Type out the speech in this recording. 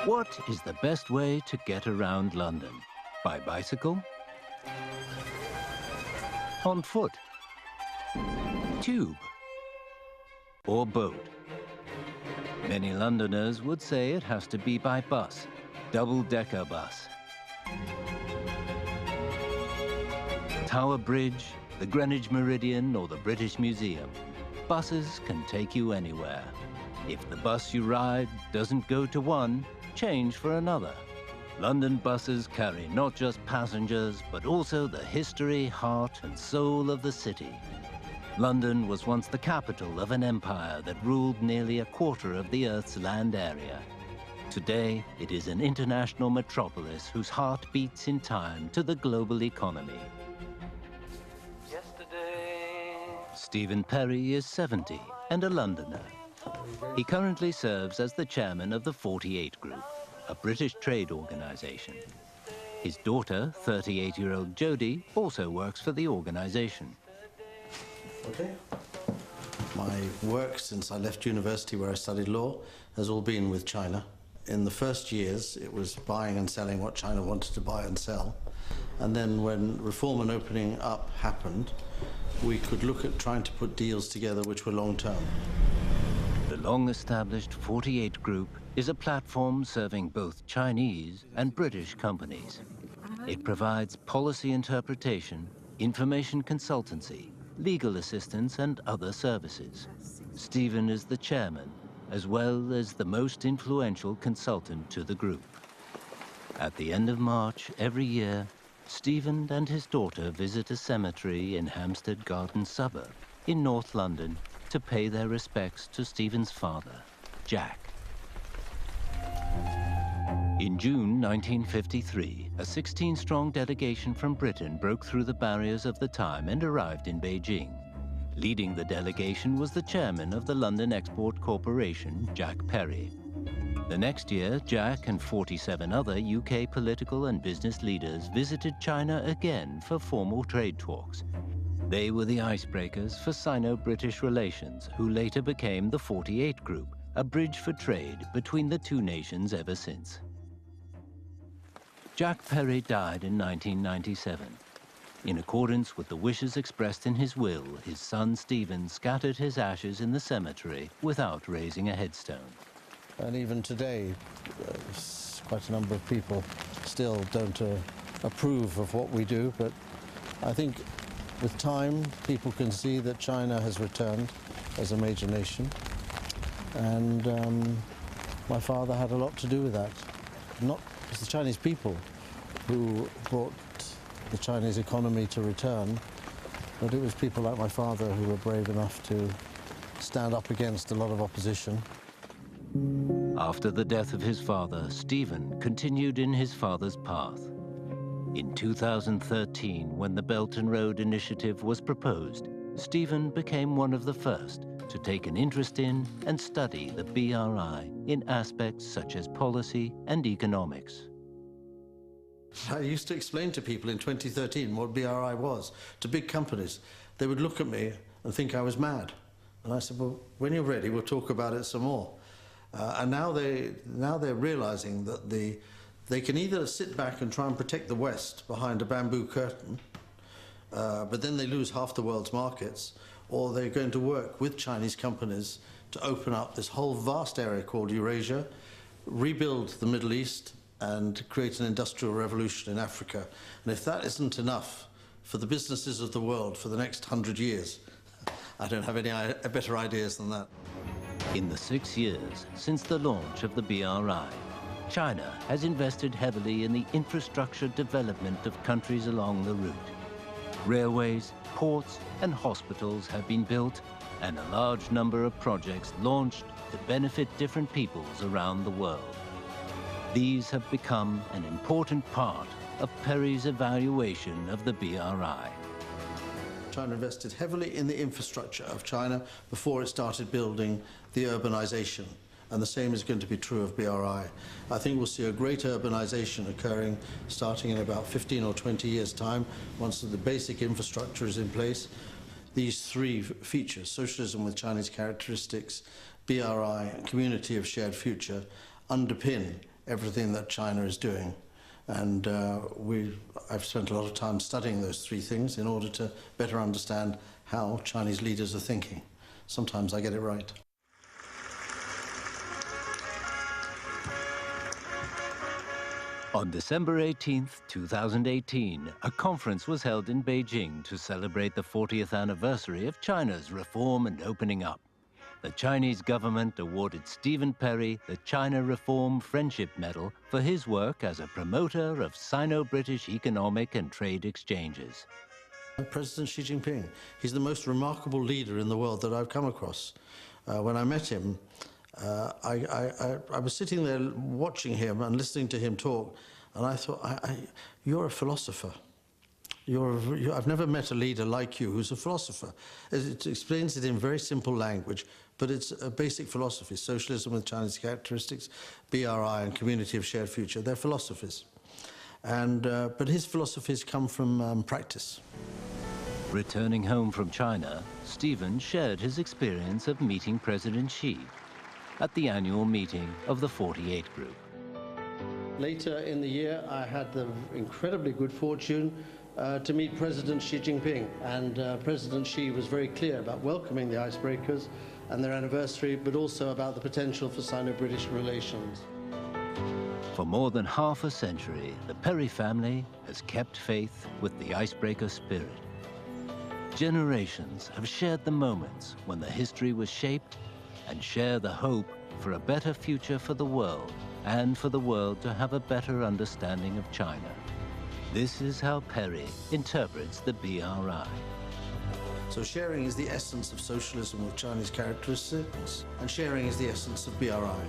What is the best way to get around London? By bicycle? On foot? Tube? Or boat? Many Londoners would say it has to be by bus, double-decker bus. Tower Bridge, the Greenwich Meridian or the British Museum. Buses can take you anywhere. If the bus you ride doesn't go to one, change for another. London buses carry not just passengers, but also the history, heart and soul of the city. London was once the capital of an empire that ruled nearly a quarter of the Earth's land area. Today, it is an international metropolis whose heart beats in time to the global economy. Stephen Perry is 70 and a Londoner. He currently serves as the chairman of the 48 Group, a British trade organisation. His daughter, 38-year-old Jodie, also works for the organisation. Okay. My work since I left university where I studied law has all been with China. In the first years, it was buying and selling what China wanted to buy and sell. And then when reform and opening up happened, we could look at trying to put deals together which were long-term. The long-established 48 Group is a platform serving both Chinese and British companies. It provides policy interpretation, information consultancy, legal assistance and other services. Stephen is the chairman, as well as the most influential consultant to the group. At the end of March every year, Stephen and his daughter visit a cemetery in Hampstead Garden suburb in North London to pay their respects to Stephen's father, Jack. In June 1953, a 16-strong delegation from Britain broke through the barriers of the time and arrived in Beijing. Leading the delegation was the chairman of the London Export Corporation, Jack Perry. The next year, Jack and 47 other UK political and business leaders visited China again for formal trade talks. They were the icebreakers for Sino-British relations, who later became the 48 Group, a bridge for trade between the two nations ever since. Jack Perry died in 1997. In accordance with the wishes expressed in his will, his son Stephen scattered his ashes in the cemetery without raising a headstone. And even today, quite a number of people still don't approve of what we do, but I think with time, people can see that China has returned as a major nation, and my father had a lot to do with that. Not it's the Chinese people who brought the Chinese economy to return, but it was people like my father who were brave enough to stand up against a lot of opposition. After the death of his father, Stephen continued in his father's path. In 2013, when the Belt and Road Initiative was proposed, Stephen became one of the first to take an interest in and study the BRI in aspects such as policy and economics. I used to explain to people in 2013 what BRI was, to big companies. They would look at me and think I was mad. And I said, well, when you're ready, we'll talk about it some more. And now they're realizing that they can either sit back and try and protect the West behind a bamboo curtain, but then they lose half the world's markets, or they're going to work with Chinese companies to open up this whole vast area called Eurasia, rebuild the Middle East, and create an industrial revolution in Africa. And if that isn't enough for the businesses of the world for the next 100 years, I don't have any better ideas than that. In the 6 years since the launch of the BRI, China has invested heavily in the infrastructure development of countries along the route. Railways, ports and hospitals have been built, and a large number of projects launched to benefit different peoples around the world. These have become an important part of Perry's evaluation of the BRI. China invested heavily in the infrastructure of China before it started building the urbanization, and the same is going to be true of BRI. I think we'll see a great urbanization occurring starting in about 15 or 20 years' time, once the basic infrastructure is in place. These three features, socialism with Chinese characteristics, BRI, and community of shared future, underpin everything that China is doing. And I've spent a lot of time studying those three things in order to better understand how Chinese leaders are thinking. Sometimes I get it right. On December 18, 2018, a conference was held in Beijing to celebrate the 40th anniversary of China's reform and opening up. The Chinese government awarded Stephen Perry the China Reform Friendship Medal for his work as a promoter of Sino-British economic and trade exchanges. President Xi Jinping, he's the most remarkable leader in the world that I've come across. When I met him, I was sitting there watching him and listening to him talk, and I thought, you're a philosopher. I've never met a leader like you who's a philosopher. It explains it in very simple language, but it's a basic philosophy. Socialism with Chinese characteristics, BRI and Community of Shared Future, they're philosophies. But his philosophies come from practice. Returning home from China, Stephen shared his experience of meeting President Xi at the annual meeting of the 48 Group. Later in the year, I had the incredibly good fortune to meet President Xi Jinping, and President Xi was very clear about welcoming the icebreakers and their anniversary, but also about the potential for Sino-British relations. For more than half a century, the Perry family has kept faith with the icebreaker spirit. Generations have shared the moments when the history was shaped and share the hope for a better future for the world and for the world to have a better understanding of China. This is how Perry interprets the BRI. So sharing is the essence of socialism with Chinese characteristics, and sharing is the essence of BRI.